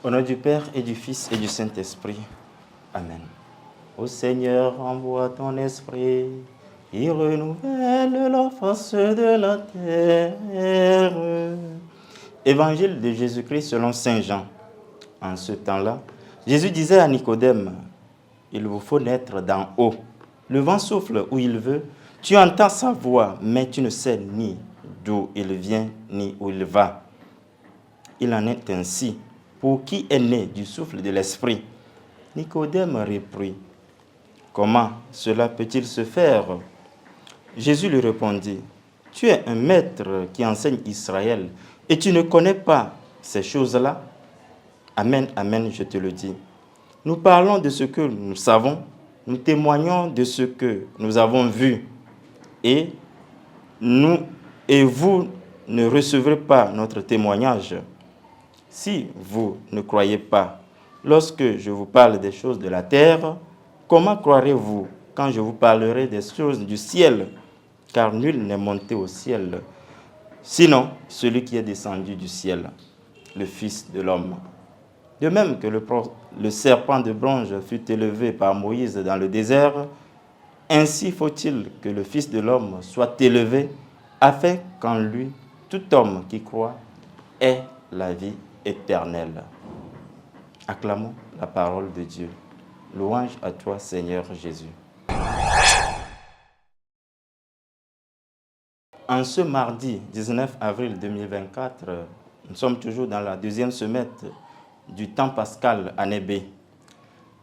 Au nom du Père et du Fils et du Saint-Esprit. Amen. Ô Seigneur, envoie ton esprit, il renouvelle la face de la terre. Évangile de Jésus-Christ selon Saint Jean. En ce temps-là, Jésus disait à Nicodème, il vous faut naître d'en haut. Le vent souffle où il veut, tu entends sa voix, mais tu ne sais ni d'où il vient, ni où il va. Il en est ainsi pour qui est né du souffle de l'Esprit. Nicodème reprit, comment cela peut-il se faire? Jésus lui répondit, tu es un maître qui enseigne Israël et tu ne connais pas ces choses-là? Amen, amen, je te le dis. Nous parlons de ce que nous savons, nous témoignons de ce que nous avons vu et vous ne recevrez pas notre témoignage. Si vous ne croyez pas, lorsque je vous parle des choses de la terre, comment croirez-vous quand je vous parlerai des choses du ciel? Car nul n'est monté au ciel, sinon celui qui est descendu du ciel, le Fils de l'homme. De même que le serpent de bronze fut élevé par Moïse dans le désert, ainsi faut-il que le Fils de l'homme soit élevé, afin qu'en lui, tout homme qui croit ait la vie éternelle. Acclamons la parole de Dieu. Louange à toi, Seigneur Jésus. En ce mardi 19 avril 2024, nous sommes toujours dans la deuxième semaine du temps pascal année B.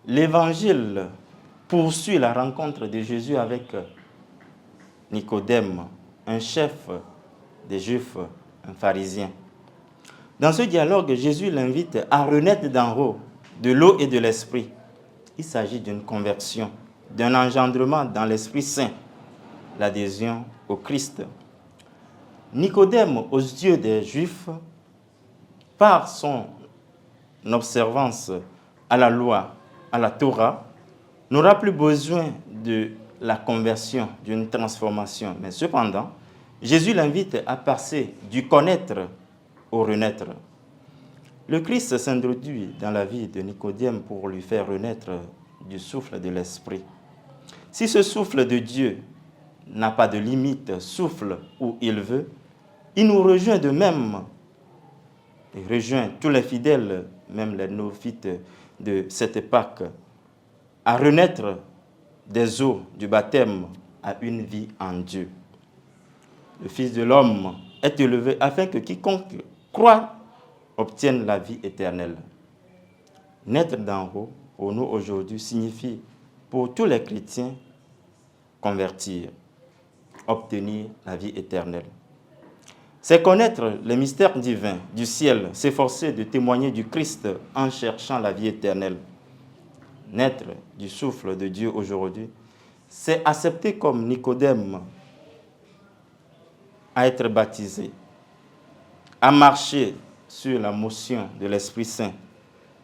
L'Évangile poursuit la rencontre de Jésus avec Nicodème, un chef des Juifs, un pharisien. Dans ce dialogue, Jésus l'invite à renaître d'en haut, de l'eau et de l'esprit. Il s'agit d'une conversion, d'un engendrement dans l'Esprit Saint, l'adhésion au Christ. Nicodème, aux yeux des Juifs, par son observance à la loi, à la Torah, n'aura plus besoin de la conversion, d'une transformation. Mais cependant, Jésus l'invite à passer du connaître au renaître. Le Christ s'introduit dans la vie de Nicodème pour lui faire renaître du souffle de l'Esprit. Si ce souffle de Dieu n'a pas de limite, souffle où il veut, il nous rejoint de même. Il rejoint tous les fidèles, même les néophytes de cette époque, à renaître des eaux du baptême à une vie en Dieu. Le Fils de l'homme est élevé afin que quiconque croit obtienne la vie éternelle. Naître d'en haut, pour nous aujourd'hui, signifie pour tous les chrétiens convertir, obtenir la vie éternelle. C'est connaître les mystères divins du ciel, s'efforcer de témoigner du Christ en cherchant la vie éternelle. Naître du souffle de Dieu aujourd'hui, c'est accepter comme Nicodème à être baptisé, à marcher sur la motion de l'Esprit Saint,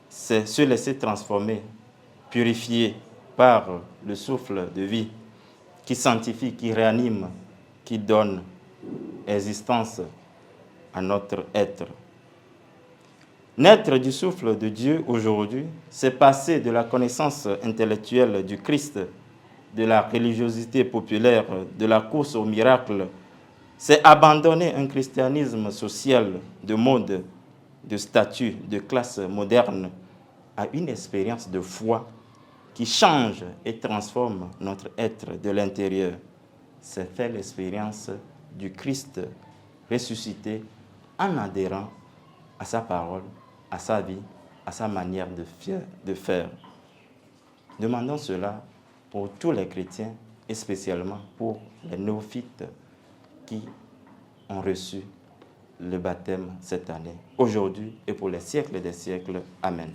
c'est se laisser transformer, purifier par le souffle de vie qui sanctifie, qui réanime, qui donne existence à notre être. Naître du souffle de Dieu aujourd'hui, c'est passer de la connaissance intellectuelle du Christ, de la religiosité populaire, de la course au miracle. C'est abandonner un christianisme social de mode, de statut, de classe moderne à une expérience de foi qui change et transforme notre être de l'intérieur. C'est faire l'expérience du Christ ressuscité en adhérant à sa parole, à sa vie, à sa manière de faire. Demandons cela pour tous les chrétiens et spécialement pour les néophytes qui ont reçu le baptême cette année, aujourd'hui et pour les siècles des siècles. Amen.